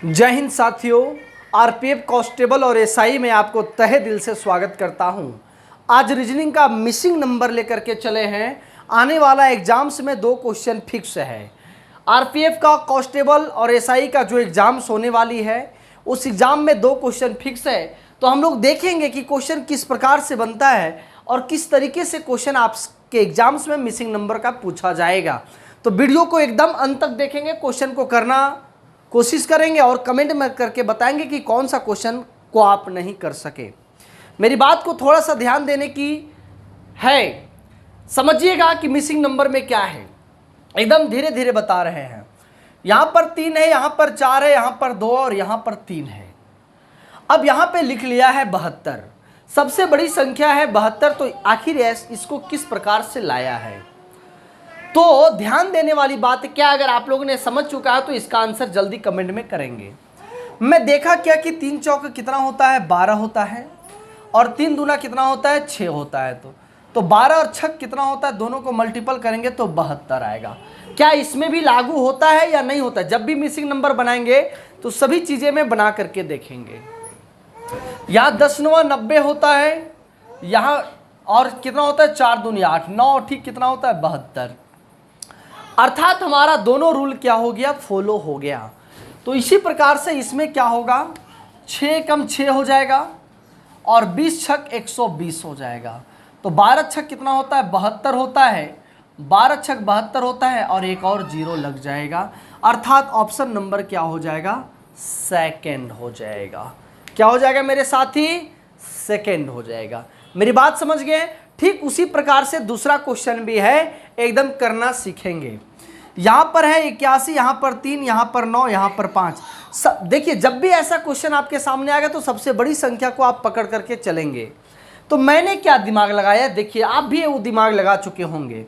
जय हिंद साथियों, RPF constable और एसआई में आपको तहे दिल से स्वागत करता हूं। आज रीजनिंग का मिसिंग नंबर लेकर के चले हैं। आने वाला एग्जाम्स में 2 क्वेश्चन फिक्स है। आरपीएफ का कांस्टेबल और एसआई का जो एग्जाम्स होने वाली है उस एग्जाम में 2 क्वेश्चन फिक्स है। तो हम लोग देखेंगे कि क्वेश्चन किस प्रकार से बनता है और किस तरीके से क्वेश्चन आपके एग्जाम्स में मिसिंग नंबर का पूछा जाएगा। तो वीडियो को एकदम अंत तक देखेंगे, क्वेश्चन को करना कोशिश करेंगे और कमेंट में करके बताएंगे कि कौन सा क्वेश्चन को आप नहीं कर सके। मेरी बात को थोड़ा सा ध्यान देने की है, समझिएगा कि मिसिंग नंबर में क्या है। एकदम धीरे धीरे बता रहे हैं। यहाँ पर 3 है, यहाँ पर 4 है, यहाँ पर 2 और यहाँ पर 3 है। अब यहाँ पे लिख लिया है 72, सबसे बड़ी संख्या है 72। तो आखिर इसको किस प्रकार से लाया है, तो ध्यान देने वाली बात क्या, अगर आप लोगों ने समझ चुका है तो इसका आंसर जल्दी कमेंट में करेंगे। मैं देखा क्या कि 3 चौक कितना होता है, 12 होता है, और 3 दूना कितना होता है, 6 होता है। तो 12 और 6 कितना होता है, दोनों को मल्टीपल करेंगे तो 72 आएगा। क्या इसमें भी लागू होता है या नहीं होता? जब भी मिसिंग नंबर बनाएंगे तो सभी चीज़ें में बना करके देखेंगे। यहाँ 10 9 90 होता है, यहाँ और कितना होता है, 4 दूनी 8, 9 ठीक कितना होता है, 72। अर्थात हमारा दोनों रूल क्या हो गया, फॉलो हो गया। तो इसी प्रकार से इसमें क्या होगा, 6 कम 6 हो जाएगा और 20 छक 120 हो जाएगा। तो 12 छक कितना होता है, 72 होता है, 12 छक 72 होता है और एक और 0 लग जाएगा। अर्थात ऑप्शन नंबर क्या हो जाएगा, सेकंड हो जाएगा। क्या हो जाएगा मेरे साथी, सेकंड हो जाएगा। मेरी बात समझ गए? ठीक उसी प्रकार से दूसरा क्वेश्चन भी है, एकदम करना सीखेंगे। यहाँ पर है 81, यहाँ पर 3, यहाँ पर 9, यहाँ पर 5। देखिए, जब भी ऐसा क्वेश्चन आपके सामने आएगा तो सबसे बड़ी संख्या को आप पकड़ करके चलेंगे। तो मैंने क्या दिमाग लगाया, देखिए आप भी वो दिमाग लगा चुके होंगे।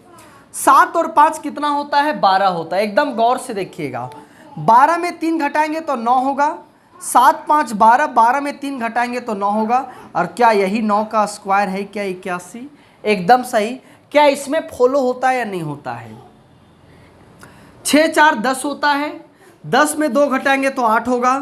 7 और 5 कितना होता है, 12 होता है। एकदम गौर से देखिएगा, 12 में 3 घटाएंगे तो 9 होगा, 7 5 12, 12 में 3 घटाएंगे तो 9 होगा। और क्या यही 9 का स्क्वायर है क्या, 81? एकदम सही। क्या इसमें फॉलो होता है या नहीं होता है? 6 4 10 होता है, 10 में 2 घटाएंगे तो 8 होगा।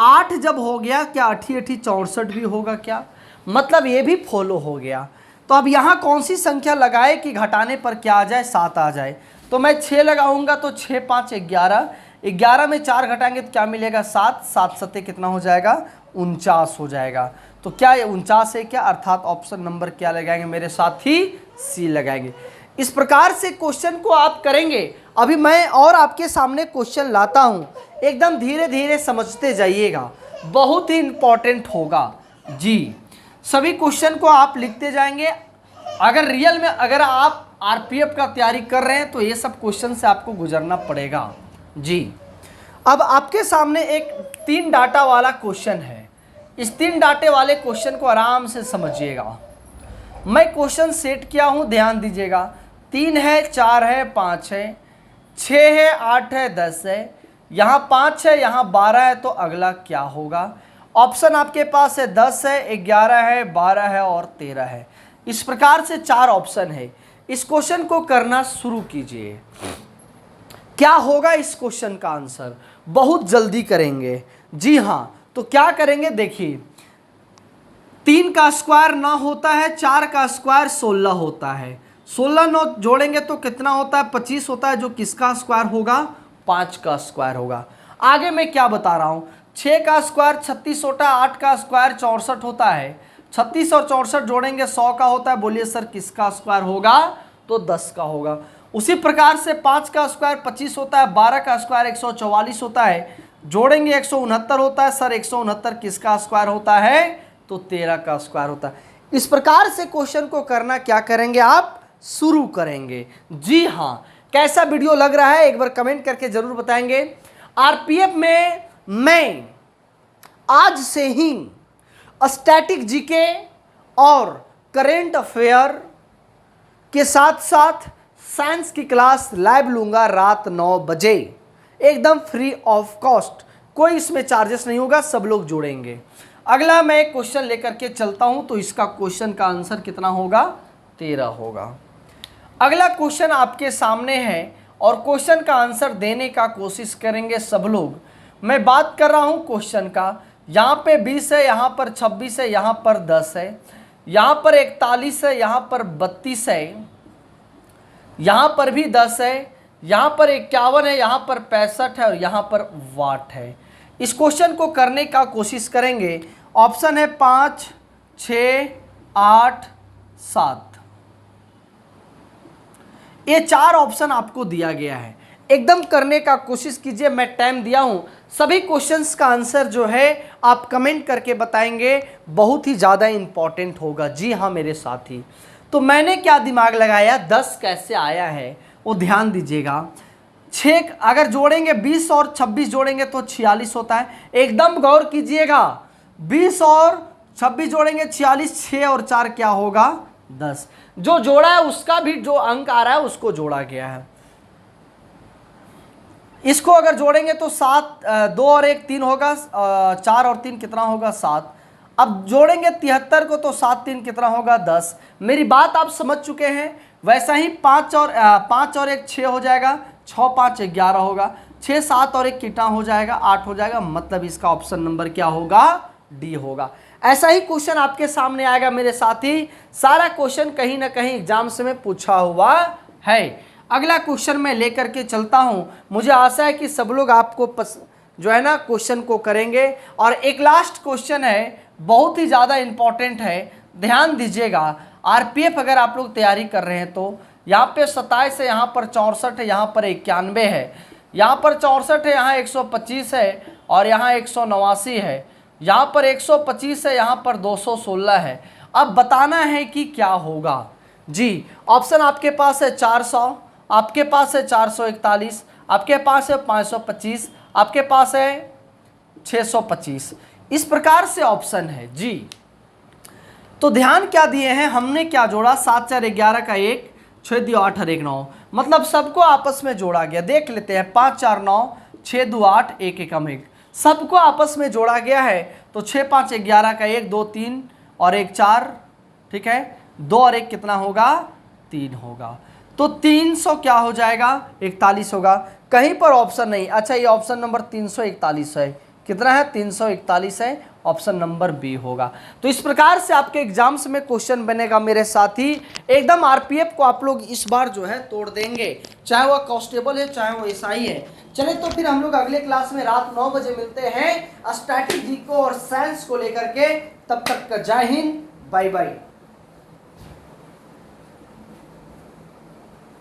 8 जब हो गया, क्या 8 8 64 भी होगा क्या? मतलब ये भी फॉलो हो गया। तो अब यहाँ कौन सी संख्या लगाए कि घटाने पर क्या आ जाए, 7 आ जाए? तो मैं 6 लगाऊंगा तो 6 5 11, 11 में 4 घटाएंगे तो क्या मिलेगा, 7, 7 7 कितना हो जाएगा, 49 हो जाएगा। तो क्या ये 49 है क्या? अर्थात ऑप्शन नंबर क्या लगाएंगे मेरे साथी, सी लगाएंगे। इस प्रकार से क्वेश्चन को आप करेंगे। अभी मैं और आपके सामने क्वेश्चन लाता हूं, एकदम धीरे धीरे समझते जाइएगा, बहुत ही इंपॉर्टेंट होगा जी। सभी क्वेश्चन को आप लिखते जाएंगे। अगर रियल में अगर आप आरपीएफ का तैयारी कर रहे हैं तो ये सब क्वेश्चन से आपको गुजरना पड़ेगा जी। अब आपके सामने एक 3 डाटा वाला क्वेश्चन है। इस 3 डाटे वाले क्वेश्चन को आराम से समझिएगा। मैं क्वेश्चन सेट किया हूं, ध्यान दीजिएगा। 3 है, 4 है, 5 है, 6 है, 8 है, 10 है, यहाँ 5 है, यहाँ 12 है। तो अगला क्या होगा? ऑप्शन आपके पास है 10 है, 11 है, 12 है और 13 है। इस प्रकार से 4 ऑप्शन है। इस क्वेश्चन को करना शुरू कीजिए। क्या होगा इस क्वेश्चन का आंसर, बहुत जल्दी करेंगे जी हाँ। तो क्या करेंगे, देखिए 3 का स्क्वायर 9 होता है, 4 का स्क्वायर 16 होता है, 16 9 जोड़ेंगे तो कितना होता है, 25 होता है, जो किसका स्क्वायर होगा, 5 का स्क्वायर होगा। आगे मैं क्या बता रहा हूँ, 6 का स्क्वायर 36 होता है, 8 का स्क्वायर 64 होता है, 36 और 64 जोड़ेंगे 100 का होता है। बोलिए सर किसका स्क्वायर होगा, तो 10 का होगा। उसी प्रकार से 5 का स्क्वायर 25 होता है, 12 का स्क्वायर 144 होता है, जोड़ेंगे 169 होता है। सर 169 किसका स्क्वायर होता है, तो 13 का स्क्वायर होता है। इस प्रकार से क्वेश्चन को करना क्या करेंगे, आप शुरू करेंगे जी हाँ। कैसा वीडियो लग रहा है एक बार कमेंट करके जरूर बताएंगे। आरपीएफ में मैं आज से ही स्टैटिक जीके और करेंट अफेयर के साथ साथ साइंस की क्लास लाइव लूंगा रात 9 बजे, एकदम फ्री ऑफ कॉस्ट, कोई इसमें चार्जेस नहीं होगा, सब लोग जुड़ेंगे। अगला मैं एक क्वेश्चन लेकर के चलता हूं, तो इसका क्वेश्चन का आंसर कितना होगा, 13 होगा। अगला क्वेश्चन आपके सामने है और क्वेश्चन का आंसर देने का कोशिश करेंगे सब लोग। मैं बात कर रहा हूं क्वेश्चन का। यहां पे 20 है, यहां पर 26 है, यहां पर 10 है, यहां पर 41 है, यहां पर 32 है, यहां पर भी 10 है, यहां पर 51 है, यहां पर 65 है और यहां पर वाट है। इस क्वेश्चन को करने का कोशिश करेंगे। ऑप्शन है 5, 6, 8, 7। ये 4 ऑप्शन आपको दिया गया है, एकदम करने का कोशिश कीजिए। मैं टाइम दिया हूं, सभी क्वेश्चंस का आंसर जो है आप कमेंट करके बताएंगे, बहुत ही ज़्यादा इंपॉर्टेंट होगा। जी हाँ मेरे साथी, तो मैंने क्या दिमाग लगाया, 10 कैसे आया है वो ध्यान दीजिएगा। 6 अगर जोड़ेंगे, 20 और 26 जोड़ेंगे तो 46 होता है। एकदम गौर कीजिएगा, 20 और 26 जोड़ेंगे 46, 6 और 4 क्या होगा, 10। जो जोड़ा है उसका भी जो अंक आ रहा है उसको जोड़ा गया है। इसको अगर जोड़ेंगे तो 7, 2 और 1 3 होगा, 4 और 3 कितना होगा, 7। अब जोड़ेंगे 73 को तो 7 3 कितना होगा, 10। मेरी बात आप समझ चुके हैं। वैसा ही 5 और 1 6 हो जाएगा, 6 5 11 होगा, 6 7 और 1 कितना हो जाएगा, 8 हो जाएगा। मतलब इसका ऑप्शन नंबर क्या होगा, डी होगा। ऐसा ही क्वेश्चन आपके सामने आएगा मेरे साथी। सारा क्वेश्चन कहीं ना कहीं एग्जाम्स में पूछा हुआ है। अगला क्वेश्चन मैं लेकर के चलता हूं। मुझे आशा है कि सब लोग आपको जो है ना क्वेश्चन को करेंगे। और एक लास्ट क्वेश्चन है, बहुत ही ज़्यादा इंपॉर्टेंट है, ध्यान दीजिएगा। आरपीएफ अगर आप लोग तैयारी कर रहे हैं तो यहाँ पे 27 है, यहाँ पर 64 है, यहाँ पर 91 है, यहाँ पर 64 है, यहाँ 125 है और यहाँ 189 है, यहाँ पर 125 है, यहाँ पर 216 है। अब बताना है कि क्या होगा। जी ऑप्शन आपके पास है 400, आपके पास है 441, आपके पास है 525, आपके पास है 625। इस प्रकार से ऑप्शन है। जी तो ध्यान क्या दिए हैं, हमने क्या जोड़ा, 7 4 11 का 1, 6 2 8 और 1 9, मतलब सबको आपस में जोड़ा गया। देख लेते हैं, 5 4 9, 6 2 8, 1 1 1, सबको आपस में जोड़ा गया है। तो 6 5 11 का 1 2 3 और 1 4, ठीक है, 2 और 1 कितना होगा, 3 होगा। तो 300 क्या हो जाएगा, 41 होगा। कहीं पर ऑप्शन नहीं। अच्छा ये ऑप्शन नंबर 341 है, कितना है, 341 है, ऑप्शन नंबर बी होगा। तो इस प्रकार से आपके एग्जाम्स में क्वेश्चन बनेगा मेरे साथी। एकदम आरपीएफ को आप लोग इस बार जो है तोड़ देंगे, चाहे वह कांस्टेबल है चाहे वो एसआई है। चले तो फिर हम लोग अगले क्लास में रात 9 बजे मिलते हैं स्ट्रैटेजी को और साइंस को लेकर के। तब तक का जय हिंद, बाय बाय।